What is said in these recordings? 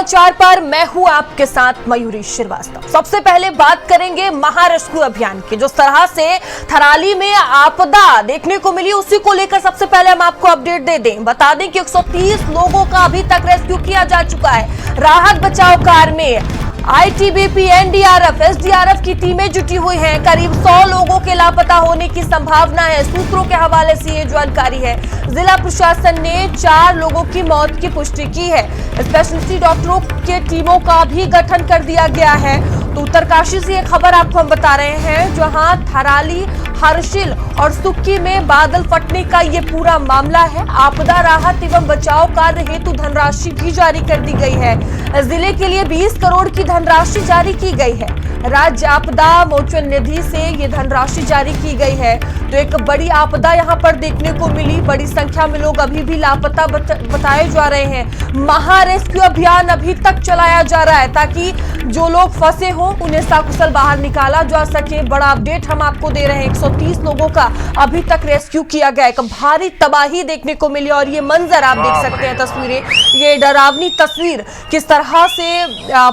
समाचार पर मैं हूं आपके साथ मयूरी श्रीवास्तव। सबसे पहले बात करेंगे महारेस्क्यू अभियान की। जिस तरह से थराली में आपदा देखने को मिली उसी को लेकर सबसे पहले हम आपको अपडेट दे दें। बता दें कि 130 लोगों का अभी तक रेस्क्यू किया जा चुका है। राहत बचाव कार्य में आईटीबीपी, एनडीआरएफ, एसडीआरएफ की टीमें जुटी हुई हैं। करीब 100 लोगों के लापता होने की संभावना है। सूत्रों के हवाले से ये जानकारी है। जिला प्रशासन ने 4 लोगों की मौत की पुष्टि की है। स्पेशलिस्ट डॉक्टरों के टीमों का भी गठन कर दिया गया है। तो उत्तरकाशी से एक खबर आपको हम बता रहे हैं, जहां थराली, हर्षिल और सुक्की में बादल फटने का ये पूरा मामला है। आपदा राहत एवं बचाव कार्य हेतु धनराशि भी जारी कर दी गई है। जिले के लिए 20 करोड़ की धनराशि जारी की गई है। राज्य आपदा मोचन निधि से ये धनराशि जारी की गई है। तो एक बड़ी आपदा यहाँ पर देखने को मिली। बड़ी संख्या में लोग अभी भी लापता बताए जा रहे हैं। महारेस्क्यू अभियान अभी तक चलाया जा रहा है ताकि जो लोग फंसे हों उन्हें सकुशल बाहर निकाला जा सके। बड़ा अपडेट हम आपको दे रहे हैं। 130 लोगों का अभी तक रेस्क्यू किया गया। एक भारी तबाही देखने को मिली और ये मंजर आप देख सकते हैं, तस्वीरें, ये डरावनी तस्वीर किस तरह से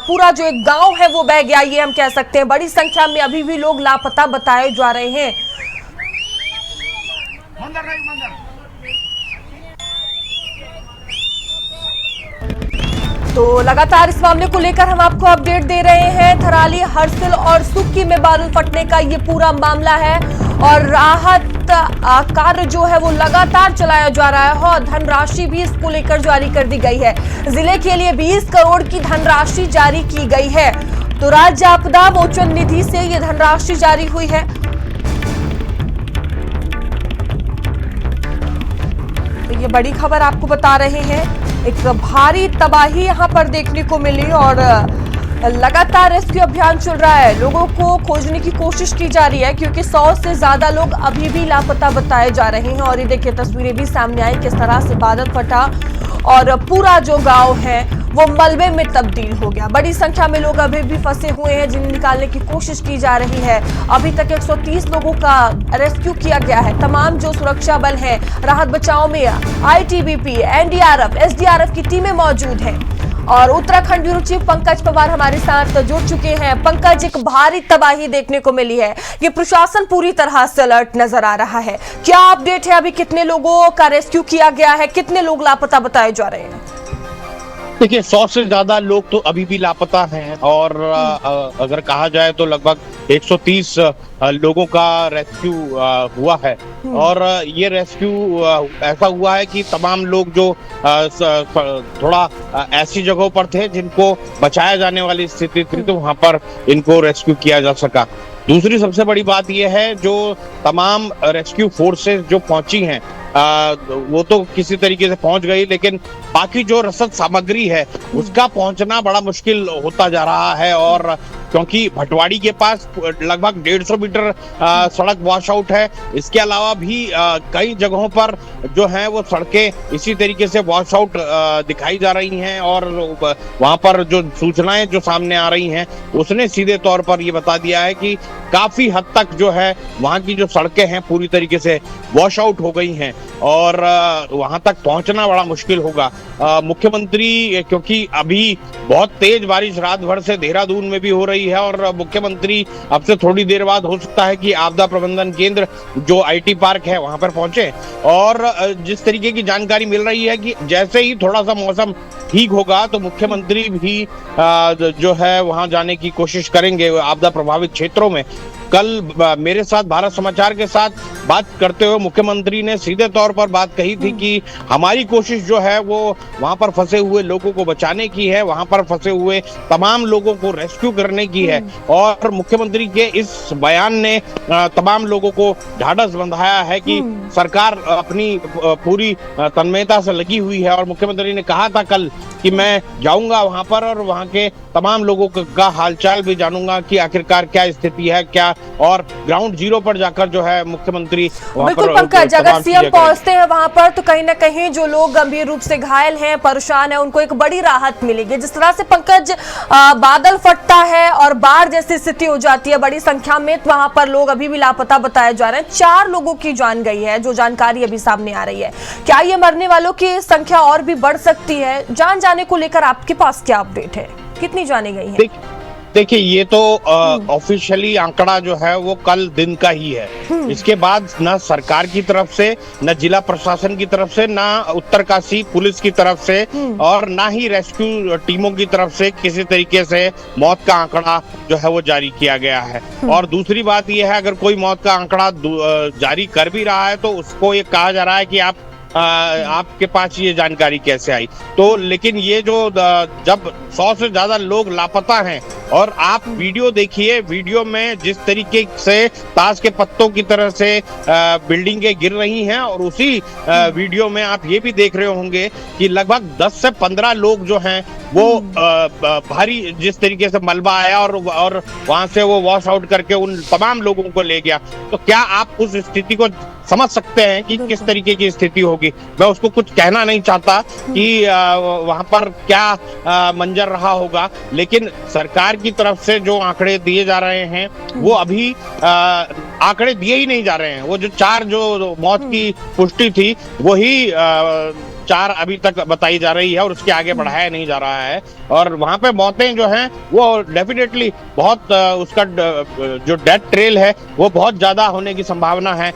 पूरा जो एक गांव है वो बह गया, ये हम कह सकते हैं। बड़ी संख्या में अभी भी लोग लापता बताए जा रहे हैं। तो लगातार इस मामले को लेकर हम आपको अपडेट दे रहे हैं। थराली, हर्षिल और सुक्की में बादल फटने का ये पूरा मामला है और राहत कार्य जो है वो लगातार चलाया जा रहा है और धनराशि भी इसको लेकर जारी कर दी गई है। जिले के लिए 20 करोड़ की धनराशि जारी की गई है। तो राज्य आपदा मोचन निधि से ये धनराशि जारी हुई है। तो ये बड़ी खबर आपको बता रहे हैं। एक भारी तबाही यहां पर देखने को मिली और लगातार रेस्क्यू अभियान चल रहा है। लोगों को खोजने की कोशिश की जा रही है क्योंकि 100 से ज्यादा लोग अभी भी लापता बताए जा रहे हैं। और ये देखिए तस्वीरें भी सामने आई किस तरह से बादल फटा और पूरा जो गांव है वो मलबे में तब्दील हो गया। बड़ी संख्या में लोग अभी भी फंसे हुए हैं जिन्हें निकालने की कोशिश की जा रही है। अभी तक 130 लोगों का रेस्क्यू किया गया है। तमाम जो सुरक्षा बल हैं, राहत बचाव में आईटीबीपी, एनडीआरएफ, एसडीआरएफ की टीमें मौजूद हैं। और उत्तराखंड ब्यूरो चीफ पंकज पवार हमारे साथ जुड़ चुके हैं। पंकज, एक भारी तबाही देखने को मिली है। ये प्रशासन पूरी तरह से अलर्ट नजर आ रहा है। क्या अपडेट है? अभी कितने लोगों का रेस्क्यू किया गया है? कितने लोग लापता बताए जा रहे हैं? देखिए, 100 से ज्यादा लोग तो अभी भी लापता हैं और अगर कहा जाए तो लगभग 130 लोगों का रेस्क्यू हुआ है। और ये रेस्क्यू ऐसा हुआ है कि तमाम लोग जो थोड़ा ऐसी जगहों पर थे जिनको बचाया जाने वाली स्थिति थी तो वहां पर इनको रेस्क्यू किया जा सका। दूसरी सबसे बड़ी बात यह है, जो तमाम रेस्क्यू फोर्सेस जो पहुंची हैं वो तो किसी तरीके से पहुंच गई, लेकिन बाकी जो रसद सामग्री है उसका पहुंचना बड़ा मुश्किल होता जा रहा है। और क्योंकि भटवाड़ी के पास लगभग 150 मीटर सड़क वॉश आउट है। इसके अलावा भी कई जगहों पर जो है वो सड़कें इसी तरीके से वॉश आउट दिखाई जा रही हैं और वहां पर जो सूचनाएं जो सामने आ रही हैं उसने सीधे तौर पर ये बता दिया है कि काफी हद तक जो है वहां की जो सड़कें हैं पूरी तरीके से वॉश आउट हो गई हैं और वहां तक पहुंचना बड़ा मुश्किल होगा। मुख्यमंत्री, क्योंकि अभी बहुत तेज बारिश रात भर से देहरादून में भी हो रही है और मुख्यमंत्री अब से थोड़ी देर बाद हो सकता है कि आपदा प्रबंधन केंद्र जो आईटी पार्क है वहां पर पहुंचे। और जिस तरीके की जानकारी मिल रही है कि जैसे ही थोड़ा सा मौसम ठीक होगा तो मुख्यमंत्री भी जो है वहां जाने की कोशिश करेंगे आपदा प्रभावित क्षेत्रों में। कल मेरे साथ भारत समाचार के साथ बात करते हुए मुख्यमंत्री ने सीधे तौर पर बात कही थी कि हमारी कोशिश जो है वो वहां पर फंसे हुए लोगों को बचाने की है, वहां पर फंसे हुए तमाम लोगों को रेस्क्यू करने की है। और मुख्यमंत्री के इस बयान ने तमाम लोगों को ढाढ़स बंधाया है कि सरकार अपनी पूरी तन्मयता से लगी हुई है। और मुख्यमंत्री ने कहा था कल कि मैं जाऊंगा वहां पर और वहां के तमाम लोगों का हालचाल भी जानूंगा कि आखिरकार क्या स्थिति है, क्या और ग्राउंड जीरो पर जाकर जो है मुख्यमंत्री बिल्कुल पंकज, अगर सीएम पहुंचते हैं वहां पर तो कहीं ना कहीं जो लोग गंभीर रूप से घायल हैं, परेशान हैं, उनको एक बड़ी राहत मिलेगी। जिस तरह से पंकज बादल फटता है और बाढ़ जैसी स्थिति हो जाती है बड़ी संख्या में, तो वहां पर लोग अभी भी लापता बताए जा रहे हैं। 4 लोगों की जान गई है, जो जानकारी अभी सामने आ रही है। क्या ये मरने वालों की संख्या और भी बढ़ सकती है? जान जाने को लेकर आपके पास क्या अपडेट है? कितनी जाने गई है? देखिए, ये तो ऑफिशियली आंकड़ा जो है वो कल दिन का ही है। इसके बाद ना सरकार की तरफ से, ना जिला प्रशासन की तरफ से, ना उत्तरकाशी पुलिस की तरफ से और ना ही रेस्क्यू टीमों की तरफ से किसी तरीके से मौत का आंकड़ा जो है वो जारी किया गया है। और दूसरी बात ये है, अगर कोई मौत का आंकड़ा जारी कर भी रहा है तो उसको ये कहा जा रहा है कि आपके पास ये जानकारी कैसे आई। तो लेकिन ये जो जब 100 से ज्यादा लोग लापता हैं और आप वीडियो देखिए, वीडियो में जिस तरीके से ताश के पत्तों की तरह से बिल्डिंगें गिर रही हैं, और उसी वीडियो में आप ये भी देख रहे होंगे कि लगभग 10 से 15 लोग जो हैं वो भारी जिस तरीके से मलबा आया और वहां से वो वॉश आउट करके उन तमाम लोगों को ले गया। तो क्या आप उस स्थिति को समझ सकते हैं कि किस तरीके की स्थिति होगी? मैं उसको कुछ कहना नहीं चाहता कि वहां पर क्या मंजर रहा होगा, लेकिन सरकार की तरफ से जो आंकड़े दिए जा रहे हैं वो अभी आंकड़े दिए ही नहीं जा रहे हैं। वो जो 4 जो मौत की पुष्टि थी वही 4 अभी तक बताई जा रही है और उसके आगे बढ़ाया नहीं जा रहा है। और वहां पे मौतें जो हैं वो डेफिनेटली बहुत उसका जो डेथ ट्रेल है वो बहुत ज्यादा होने की संभावना है।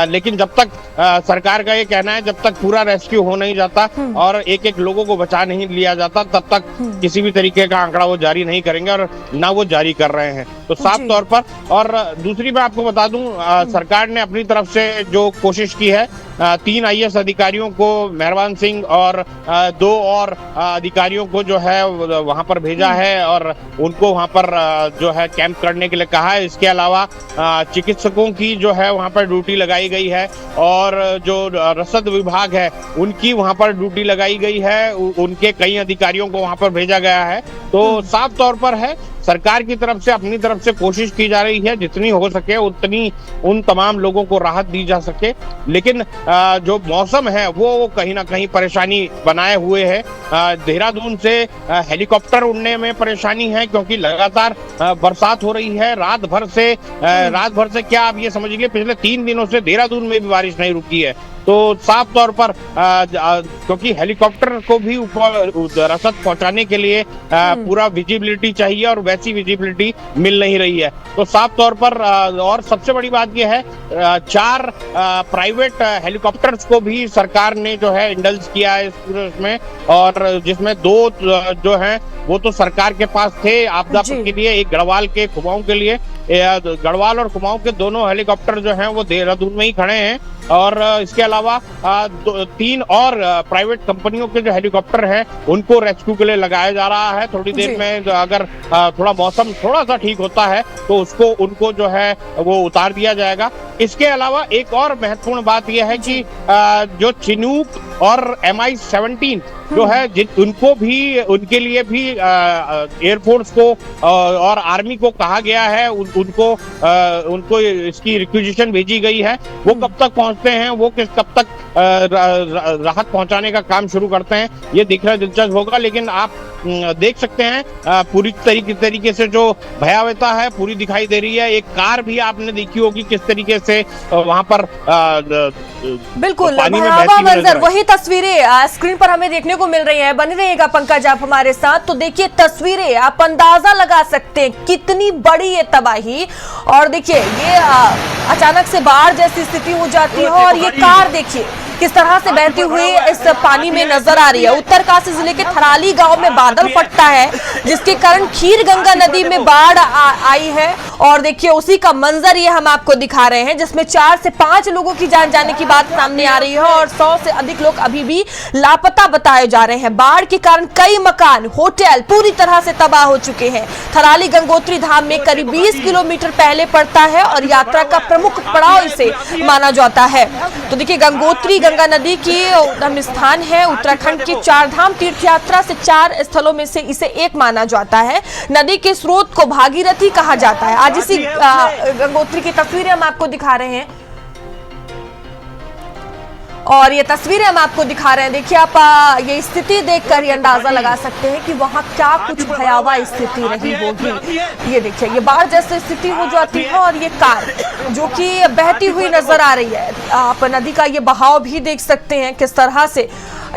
लेकिन जब तक सरकार का ये कहना है, जब तक पूरा रेस्क्यू हो नहीं जाता और एक एक लोगों को बचा नहीं लिया जाता, तब तक किसी भी तरीके का आंकड़ा वो जारी नहीं करेंगे और ना वो जारी कर रहे हैं। तो साफ तौर पर, और दूसरी मैं आपको बता दूं, सरकार ने अपनी तरफ से जो कोशिश की है, 3 IAS अधिकारियों को, मेहरबान सिंह और 2 और अधिकारियों को जो है वहां पर भेजा है और उनको वहां पर जो है कैंप करने के लिए कहा है। इसके अलावा चिकित्सकों की जो है वहां पर ड्यूटी लगाई गई है और जो रसद विभाग है उनकी वहां पर ड्यूटी लगाई गई है। उनके कई अधिकारियों को वहां पर भेजा गया है। तो साफ तौर पर है, सरकार की तरफ से अपनी तरफ से कोशिश की जा रही है जितनी हो सके उतनी उन तमाम लोगों को राहत दी जा सके। लेकिन जो मौसम है वो कहीं ना कहीं परेशानी बनाए हुए है। देहरादून से हेलीकॉप्टर उड़ने में परेशानी है क्योंकि लगातार बरसात हो रही है। रात भर से क्या आप ये समझ लीजिए पिछले 3 दिनों से देहरादून में भी बारिश नहीं रुकी है। तो साफ तौर पर क्योंकि हेलीकॉप्टर को भी ऊपर रसद पहुंचाने के लिए पूरा विजिबिलिटी चाहिए और वैसी विजिबिलिटी मिल नहीं रही है। तो साफ तौर पर और सबसे बड़ी बात यह है, 4 प्राइवेट हेलीकॉप्टर्स को भी सरकार ने जो है इंडल्ज किया है इस पूरे में, और जिसमें 2 जो हैं वो तो सरकार के पास थे आपदा के लिए, एक गढ़वाल के, कुमाऊं के लिए। गढ़वाल और कुमाऊं के दोनों हेलीकॉप्टर जो हैं वो देहरादून में ही खड़े हैं। और इसके अलावा 3 और प्राइवेट कंपनियों के जो हेलीकॉप्टर हैं उनको रेस्क्यू के लिए लगाया जा रहा है। थोड़ी देर में अगर थोड़ा मौसम थोड़ा सा ठीक होता है तो उनको जो है वो उतार दिया जाएगा। इसके अलावा एक और महत्वपूर्ण बात यह है कि जो चिनूक और MI-17 जो है उनके लिए भी एयरफोर्स को और आर्मी को कहा गया है, उनको इसकी रिक्विजिशन भेजी गई है। वो कब तक पहुंचते हैं, वो कब तक राहत पहुंचाने का काम शुरू करते हैं, ये देखना दिलचस्प होगा। लेकिन आप देख सकते हैं पूरी तरीके से जो भयावहता है पूरी दिखाई दे रही है। एक कार भी आपने देखी होगी किस तरीके से वहां पर बिल्कुल भयावह मंजर, वही तस्वीरें स्क्रीन पर हमें देखने को मिल रही हैं। बने रहिएगा पंकज आप हमारे साथ। तो देखिए तस्वीरें, आप अंदाजा लगा सकते हैं कितनी बड़ी ये तबाही। और देखिए ये अचानक से बाढ़ जैसी स्थिति हो जाती है और ये कार देखिए किस तरह से बहती हुई इस पानी में नजर आ रही है। उत्तरकाशी जिले के थराली गांव में बादल फटता है जिसके कारण खीर गंगा नदी में बाढ़ आई है। और देखिए उसी का मंजर ये हम आपको दिखा रहे हैं, जिसमें 4 से 5 लोगों की जान जाने की बात सामने आ रही है और 100 से अधिक लोग अभी भी लापता बताए जा रहे हैं। बाढ़ के कारण कई मकान, होटल पूरी तरह से तबाह हो चुके हैं। थराली गंगोत्री धाम में करीब 20 किलोमीटर पहले पड़ता है और यात्रा का प्रमुख पड़ाव इसे माना जाता है। तो देखिए गंगोत्री गंगा नदी की उद्गम स्थान है। उत्तराखंड की 4 धाम तीर्थ यात्रा से 4 स्थलों में से इसे एक माना जाता है। नदी के स्रोत को भागीरथी कहा जाता है। आज इसी गंगोत्री की तस्वीरें हम आपको दिखा रहे हैं और ये तस्वीरें हम आपको दिखा रहे हैं। देखिए आप ये स्थिति देखकर ये अंदाजा लगा सकते हैं कि वहां क्या कुछ भयावह स्थिति रही होगी। ये देखिए ये बाढ़ जैसी स्थिति हो जाती है और ये कार जो कि बहती हुई नजर आ रही है। आप नदी का ये बहाव भी देख सकते हैं किस तरह से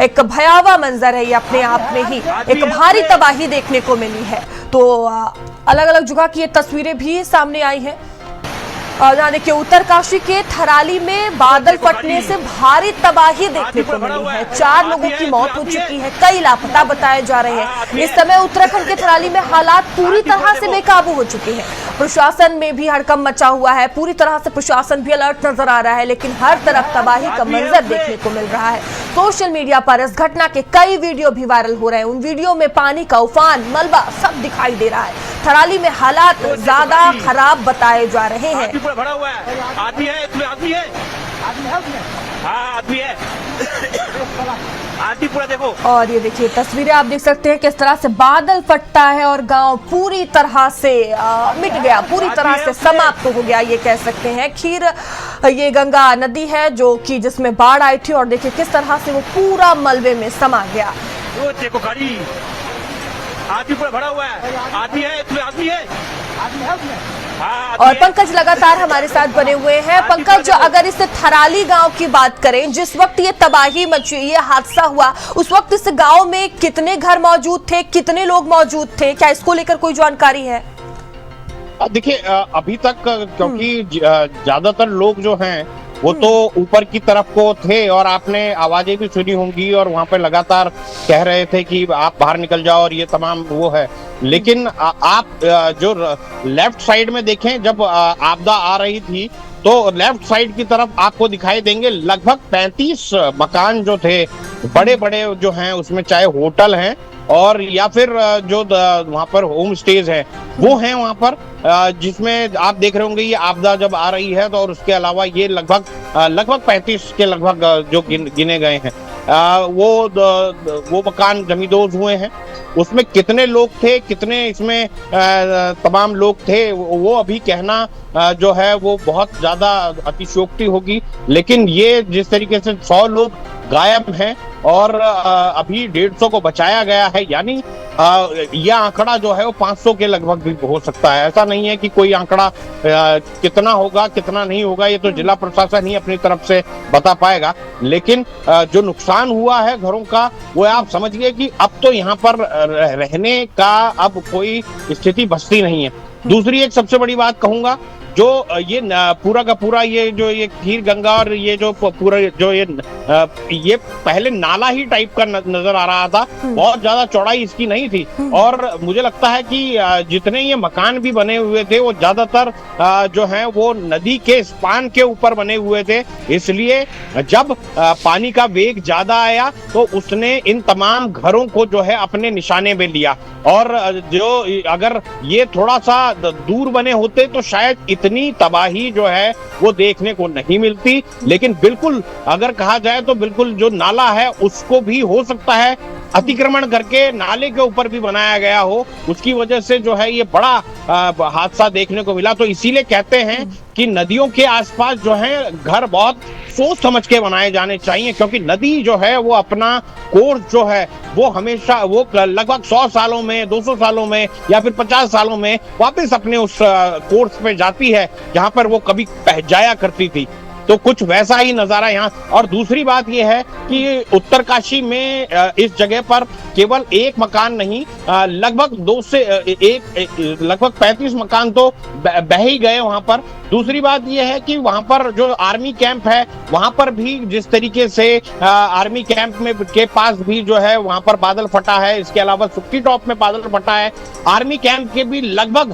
एक भयावह मंजर है। ये अपने आप में ही एक भारी तबाही देखने को मिली है। तो अलग अलग जगह की ये तस्वीरें भी सामने आई हैं। जहाँ देखिए उत्तरकाशी के थराली में बादल फटने से भारी तबाही देखने को मिली है। 4 लोगों की मौत हो चुकी है, कई लापता बताए जा रहे हैं। इस समय उत्तराखंड के थराली में हालात पूरी तरह से बेकाबू हो चुके हैं। प्रशासन में भी हड़कंप मचा हुआ है, पूरी तरह से प्रशासन भी अलर्ट नजर आ रहा है, लेकिन हर तरफ तबाही का मंजर देखने को मिल रहा है। सोशल मीडिया पर इस घटना के कई वीडियो भी वायरल हो रहे हैं। उन वीडियो में पानी का उफान, मलबा सब दिखाई दे रहा है। थराली में हालात ज्यादा खराब बताए जा रहे हैं। भरा हुआ है, आदमी है, इसमें आदमी है, हाँ आदमी है, आदमी पूरा देखो। और ये देखिए तस्वीरें आप देख सकते हैं किस तरह से बादल फटता है और गांव पूरी तरह से मिट गया, पूरी तरह से समाप्त हो गया ये कह सकते हैं। खीर ये गंगा नदी है जो कि जिसमें बाढ़ आई थी और देखिए किस तरह से वो पूरा मलबे में समा गया। वो देखो गाड़ी, आदमी पूरा भरा हुआ है, आदमी है, इसमें आदमी है, और पंकज लगातार हमारे साथ बने हुए हैं। पंकज, अगर इस थराली गांव की बात करें, जिस वक्त ये तबाही मची, ये हादसा हुआ, उस वक्त इस गांव में कितने घर मौजूद थे, कितने लोग मौजूद थे, क्या इसको लेकर कोई जानकारी है? देखिए अभी तक क्योंकि ज्यादातर लोग जो हैं वो तो ऊपर की तरफ को थे और आपने आवाजें भी सुनी होंगी और वहां पे लगातार कह रहे थे कि आप बाहर निकल जाओ और ये तमाम वो है। लेकिन आप जो लेफ्ट साइड में देखें, जब आपदा आ रही थी तो लेफ्ट साइड की तरफ आपको दिखाई देंगे लगभग 35 मकान जो थे, बड़े बड़े जो हैं, उसमें चाहे होटल हैं और या फिर जो वहां पर होम स्टेज है वो हैं वहां पर, जिसमें आप देख रहे होंगे ये आपदा जब आ रही है तो। और उसके अलावा ये लगभग 35 के लगभग जो गिने गए हैं, वो मकान जमींदोज हुए हैं। उसमें कितने लोग थे, कितने इसमें तमाम लोग थे, वो अभी कहना जो है वो बहुत ज्यादा अतिशयोक्ति होगी। लेकिन ये जिस तरीके से 100 लोग गायब हैं और अभी 150 को बचाया गया है, यानी यह आंकड़ा जो है वो 500 के लगभग भी हो सकता है। ऐसा नहीं है कि कोई आंकड़ा कितना होगा कितना नहीं होगा, ये तो जिला प्रशासन ही अपनी तरफ से बता पाएगा। लेकिन जो नुकसान हुआ है घरों का, वो आप समझिए कि अब तो यहाँ पर रहने का अब कोई स्थिति बचती नहीं है। दूसरी एक सबसे बड़ी बात कहूंगा, जो ये पूरा का पूरा ये जो ये खीर गंगा और ये जो पूरा जो ये पहले नाला ही टाइप का नजर आ रहा था, बहुत ज्यादा चौड़ाई इसकी नहीं थी। और मुझे लगता है कि जितने ये मकान भी बने हुए थे वो ज्यादातर जो है वो नदी के स्पान के ऊपर बने हुए थे। इसलिए जब पानी का वेग ज्यादा आया तो उसने इन तमाम घरों को जो है अपने निशाने में लिया। और जो अगर ये थोड़ा सा दूर बने होते तो शायद इतनी तबाही जो है वो देखने को नहीं मिलती। लेकिन बिल्कुल अगर कहा जाए तो बिल्कुल जो नाला है उसको भी हो सकता है अतिक्रमण करके नाले के ऊपर भी बनाया गया हो, उसकी वजह से जो है ये बड़ा हादसा देखने को मिला। तो इसीलिए कहते हैं कि नदियों के आसपास जो है घर बहुत सोच समझ के बनाए जाने चाहिए, क्योंकि नदी जो है वो अपना कोर्स जो है वो हमेशा वो लगभग 100 सालों में, 200 सालों में या फिर 50 सालों में वापस अपने उस कोर्स पे जाती है जहां पर वो कभी जाया करती थी। तो कुछ वैसा ही नजारा यहाँ। और दूसरी बात यह है कि उत्तरकाशी में इस जगह पर केवल एक मकान नहीं, लगभग 2 से 1 लगभग 35 मकान तो बह ही गए वहां पर। दूसरी बात यह है कि वहां पर जो आर्मी कैंप है वहां पर भी जिस तरीके से आर्मी कैंप में के पास भी जो है वहां पर बादल फटा है। इसके अलावा सुक्की टॉप में बादल फटा है। आर्मी कैंप के भी लगभग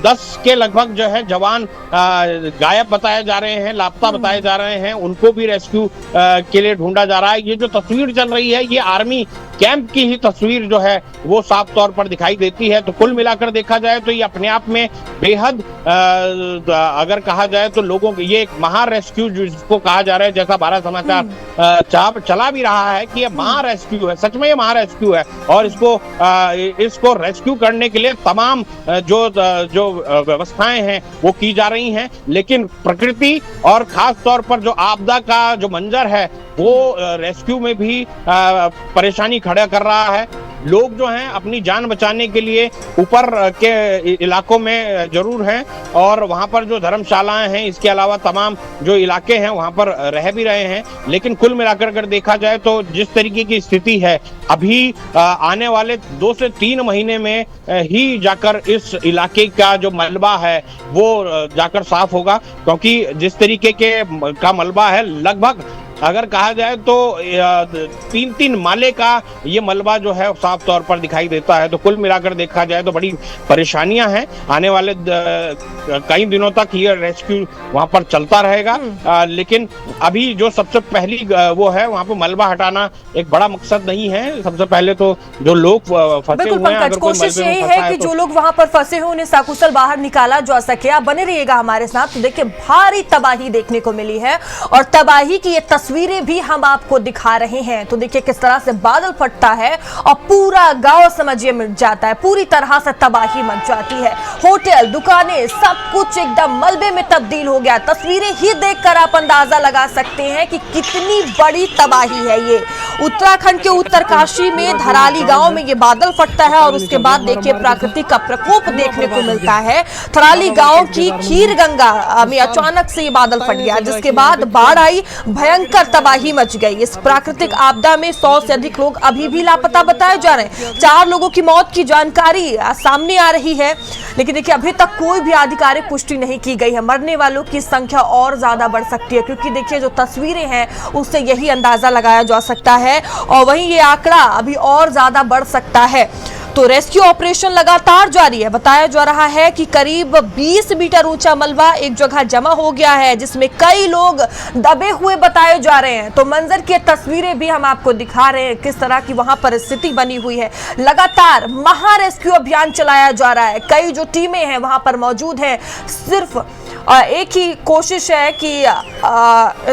10 के लगभग जो है जवान गायब बताए जा रहे हैं, लापता बताए जा रहे हैं। उनको भी रेस्क्यू के लिए ढूंढा जा रहा है। ये जो तस्वीर चल रही है ये आर्मी कैंप की ही तस्वीर जो है वो साफ तौर पर दिखाई देती है। तो कुल मिलाकर देखा जाए तो ये अपने आप में बेहद अगर कहा जाए तो लोगों के ये एक महा रेस्क्यू जिसको कहा जा रहा है, जैसा भारत समाचार चला भी रहा है कि ये महा रेस्क्यू है, सच में ये महा रेस्क्यू है। और इसको रेस्क्यू करने के लिए तमाम जो व्यवस्थाएं हैं वो की जा रही हैं, लेकिन प्रकृति और खास तौर पर जो आपदा का जो मंजर है वो रेस्क्यू में भी परेशानी खड़ा कर रहा है। लोग जो हैं अपनी जान बचाने के लिए ऊपर के इलाकों में जरूर हैं और वहां पर जो धर्मशालाएं हैं, इसके अलावा तमाम जो इलाके हैं वहां पर रह भी रहे हैं। लेकिन कुल मिलाकर अगर देखा जाए तो जिस तरीके की स्थिति है अभी आने वाले 2 से 3 महीने में ही जाकर इस इलाके का जो मलबा है वो जाकर साफ होगा, क्योंकि जिस तरीके का मलबा है लगभग अगर कहा जाए तो 3-3 माले का ये मलबा जो है साफ तौर पर दिखाई देता है। तो कुल मिलाकर देखा जाए तो बड़ी परेशानियां हैं। आने वाले कई दिनों तक ये रेस्क्यू वहां पर चलता रहेगा, लेकिन अभी जो सबसे पहली वो है वहां पर मलबा हटाना एक बड़ा मकसद नहीं है। सबसे पहले तो जो लोग फंसे हुए हैं, कोशिश यही है कि जो लोग वहां पर फंसे हुए उन्हें सकुशल बाहर निकाला जा सके। आप बने रहिएगा हमारे साथ। तो देखिए भारी तबाही देखने को मिली है और तबाही की ये तस्वीरें भी हम आपको दिखा रहे हैं। तो देखिए किस तरह से बादल फटता है और पूरा गांव समझिए मिट जाता है, पूरी तरह से तबाही मच जाती है। होटल, दुकानें, सब कुछ एकदम मलबे में तब्दील हो गया। तस्वीरें ही देखकर आप अंदाजा लगा सकते हैं कि कितनी बड़ी तबाही है ये। उत्तराखंड के उत्तरकाशी में धराली गांव में ये बादल फटता है और उसके बाद देखिए प्राकृतिक का प्रकोप देखने को मिलता है। धराली गांव की खीर गंगा में अचानक से ये बादल फट गया, जिसके बाद बाढ़ आई, भयंकर तबाही मच गई। इस प्राकृतिक आपदा में 100 से अधिक लोग अभी भी लापता बताए जा रहे हैं। 4 लोगों की मौत की जानकारी सामने आ रही है, लेकिन देखिए अभी तक कोई भी आधिकारिक पुष्टि नहीं की गई है। मरने वालों की संख्या और ज्यादा बढ़ सकती है, क्योंकि देखिए जो तस्वीरें हैं उससे यही अंदाजा लगाया जा सकता है और वहीं ये आंकड़ा अभी और ज्यादा बढ़ सकता है। तो रेस्क्यू ऑपरेशन लगातार जारी है। बताया जा रहा है कि करीब 20 मीटर ऊंचा मलबा एक जगह जमा हो गया है, जिसमें कई लोग दबे हुए बताए जा रहे हैं। तो मंजर की तस्वीरें भी हम आपको दिखा रहे हैं, किस तरह की वहां पर स्थिति बनी हुई है। लगातार महा रेस्क्यू अभियान चलाया जा रहा है। कई जो टीमें हैं वहां पर मौजूद हैं। सिर्फ एक ही कोशिश है कि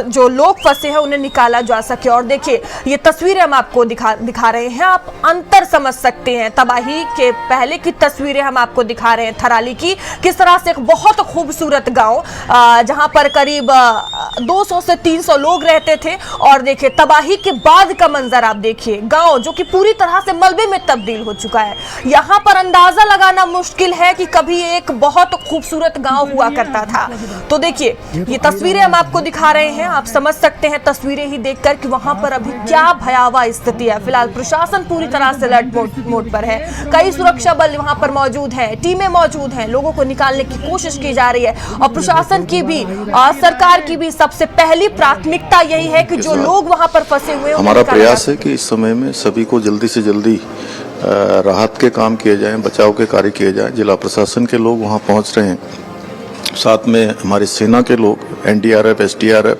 जो लोग फंसे हैं उन्हें निकाला जा सके। और देखिए ये तस्वीरें हम आपको दिखा रहे हैं, आप अंतर समझ सकते हैं। तबाही के पहले की तस्वीरें हम आपको दिखा रहे हैं थराली की, किस तरह से एक बहुत खूबसूरत गांव जहां पर करीब 200 से 300 लोग रहते थे। और देखिए तबाही के बाद का मंजर आप देखिए, गांव जो कि पूरी तरह से मलबे में तब्दील हो चुका है। यहां पर अंदाजा लगाना मुश्किल है कि कभी एक बहुत खूबसूरत गांव हुआ करता था। तो देखिए ये तस्वीरें हम आपको दिखा रहे हैं, आप समझ सकते हैं तस्वीरें ही देखकर कि वहां पर अभी क्या भयावह स्थिति है। फिलहाल प्रशासन पूरी तरह से अलर्ट मोड पर है। कई सुरक्षा बल वहां पर मौजूद हैं, टीमें मौजूद हैं, लोगों को निकालने की कोशिश की जा रही है। और प्रशासन की भी और सरकार की भी सबसे पहली प्राथमिकता यही है कि जो लोग वहां पर फंसे हुए हैं, हमारा प्रयास है कि इस समय में सभी को जल्दी से जल्दी राहत के काम किए जाएं, बचाव के कार्य किए जाएं। जिला प्रशासन के लोग वहां पहुंच रहे हैं, साथ में हमारी सेना के लोग, एनडीआरएफ, एसडीआरएफ,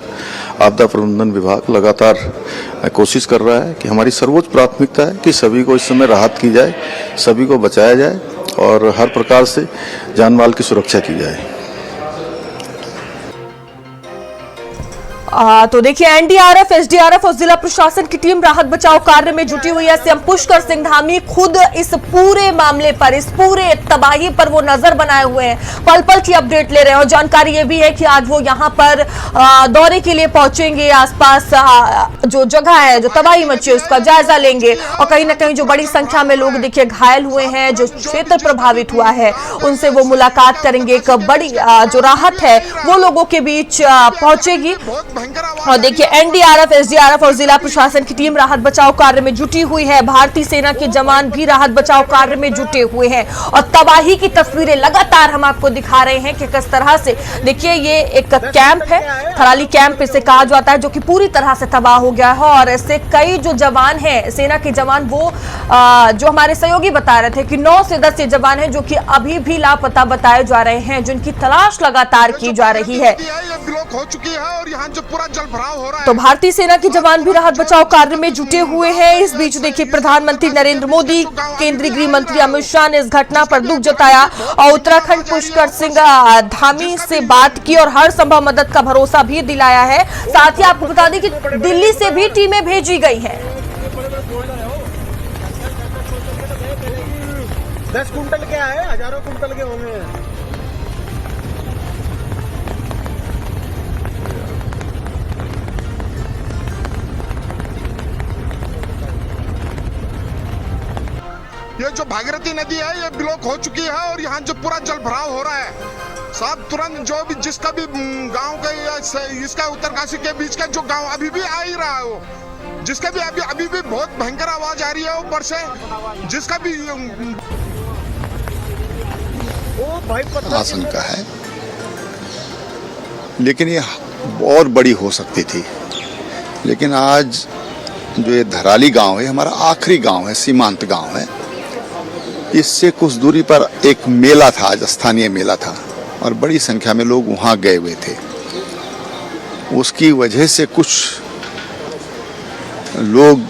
आपदा प्रबंधन विभाग लगातार कोशिश कर रहा है कि हमारी सर्वोच्च प्राथमिकता है कि सभी को इस समय राहत की जाए, सभी को बचाया जाए और हर प्रकार से जान माल की सुरक्षा की जाए। तो देखिए एनडीआरएफ, एसडीआरएफ और जिला प्रशासन की टीम राहत बचाव कार्य में जुटी हुई है। सीएम पुष्कर सिंह धामी खुद इस पूरे मामले पर, इस पूरे तबाही पर वो नजर बनाए हुए हैं, पल पल की अपडेट ले रहे हैं। और जानकारी ये भी है कि आज वो यहाँ पर दौरे के लिए पहुंचेंगे, आसपास जो जगह है, जो तबाही मची है उसका जायजा लेंगे। और कहीं ना कहीं जो बड़ी संख्या में लोग देखिए घायल हुए हैं, जो क्षेत्र प्रभावित हुआ है, उनसे वो मुलाकात करेंगे। एक बड़ी जो राहत है वो लोगों के बीच पहुंचेगी। और देखिए एनडीआरएफ, एसडीआरएफ और जिला प्रशासन की टीम राहत बचाव कार्य में जुटी हुई है। भारतीय सेना के जवान भी राहत बचाव कार्य में जुटे हुए हैं। और तबाही की तस्वीरें लगातार हम आपको दिखा रहे हैं कि किस तरह से देखिए ये एक कैंप है, थराली कैंप इसे कहा जाता है, जो कि पूरी तरह से तबाह हो गया है। और ऐसे कई जो जवान हैं, सेना के जवान, वो जो हमारे सहयोगी बता रहे थे कि 9 से 10 जवान हैं जो कि अभी भी लापता बताए जा रहे हैं, जिनकी तलाश लगातार की जा रही है। ब्लॉक हो चुकी है और यहाँ जो पूरा जलभराव हो रहा है। तो भारतीय सेना के जवान भी राहत बचाव कार्य में जुटे हुए हैं। इस बीच देखिए प्रधानमंत्री नरेंद्र मोदी, केंद्रीय गृह मंत्री अमित शाह ने इस घटना पर दुख जताया और उत्तराखंड पुष्कर सिंह धामी से बात की और हर संभव मदद का भरोसा भी दिलाया है। साथ ही आपको बता दें कि दिल्ली से भी टीमें भेजी गई हैं। 10 कुंटल क्या है, हजारों कुंटल के होंगे। ये जो भागीरथी नदी है ये ब्लॉक हो चुकी है और यहाँ जो पूरा जलभराव हो रहा है, साहब तुरंत जो भी जिसका भी गांव का इसका उत्तरकाशी के बीच का जो गांव अभी भी आ ही रहा है, वो जिसका भी अभी भी बहुत भयंकर आवाज आ रही है ऊपर से, जिसका भी आशंका है, लेकिन ये और बड़ी हो सकती थी। लेकिन आज जो ये धराली गांव है हमारा आखिरी गांव है, सीमांत गांव है। इससे कुछ दूरी पर एक मेला था, आज स्थानीय मेला था और बड़ी संख्या में लोग वहां गए हुए थे। उसकी वजह से कुछ लोग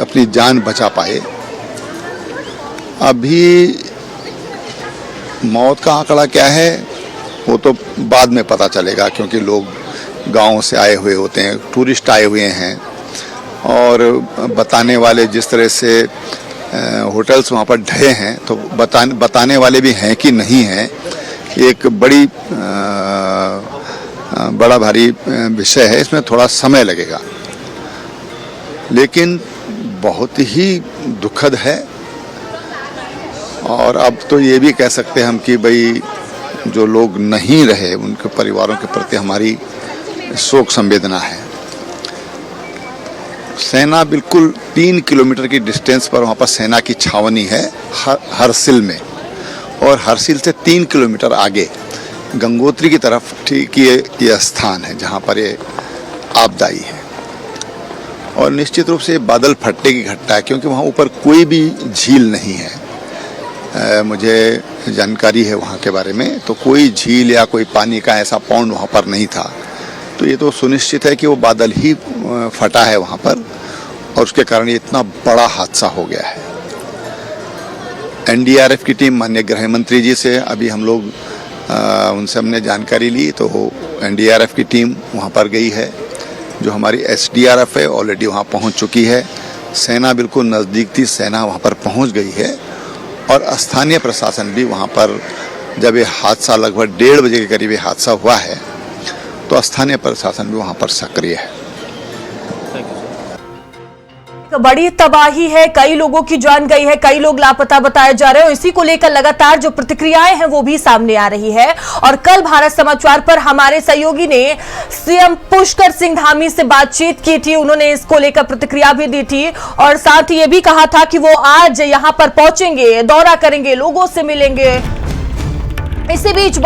अपनी जान बचा पाए। अभी मौत का आंकड़ा क्या है वो तो बाद में पता चलेगा, क्योंकि लोग गांव से आए हुए होते हैं, टूरिस्ट आए हुए हैं और बताने वाले जिस तरह से होटल्स वहाँ पर ढहे हैं, तो बताने वाले भी हैं कि नहीं हैं, एक बड़ा भारी विषय है। इसमें थोड़ा समय लगेगा, लेकिन बहुत ही दुखद है। और अब तो ये भी कह सकते हैं हम कि भाई जो लोग नहीं रहे उनके परिवारों के प्रति हमारी शोक संवेदना है। सेना बिल्कुल 3 किलोमीटर की डिस्टेंस पर वहाँ पर सेना की छावनी है हरसिल में, और हरसिल से 3 किलोमीटर आगे गंगोत्री की तरफ ठीक ये स्थान है जहाँ पर ये आपदाई है। और निश्चित रूप से बादल फटने की घटना है, क्योंकि वहाँ ऊपर कोई भी झील नहीं है। मुझे जानकारी है वहाँ के बारे में, तो कोई झील या कोई पानी का ऐसा पॉन्ड वहाँ पर नहीं था। तो ये तो सुनिश्चित है कि वो बादल ही फटा है वहाँ पर और उसके कारण ये इतना बड़ा हादसा हो गया है। एनडीआरएफ की टीम माननीय गृह मंत्री जी से अभी हम लोग उनसे हमने जानकारी ली, तो एनडीआरएफ की टीम वहाँ पर गई है। जो हमारी एसडीआरएफ है ऑलरेडी वहाँ पहुँच चुकी है। सेना बिल्कुल नज़दीक थी, सेना वहाँ पर पहुँच गई है और स्थानीय प्रशासन भी वहाँ पर, जब ये हादसा लगभग 1:30 बजे के करीब ये हादसा हुआ है, तो स्थानीय प्रशासन भी वहाँ पर सक्रिय है। बड़ी तबाही है, कई लोगों की जान गई है, कई लोग लापता बताए जा रहे हैं। इसी को लेकर लगातार जो प्रतिक्रियाएं हैं वो भी सामने आ रही है। और कल भारत समाचार पर हमारे सहयोगी ने सीएम पुष्कर सिंह धामी से बातचीत की थी, उन्होंने इसको लेकर प्रतिक्रिया भी दी थी और साथ ही ये भी कहा था कि वो आज यहां पर पहुंचेंगे, दौरा करेंगे, लोगों से मिलेंगे। इसी बीच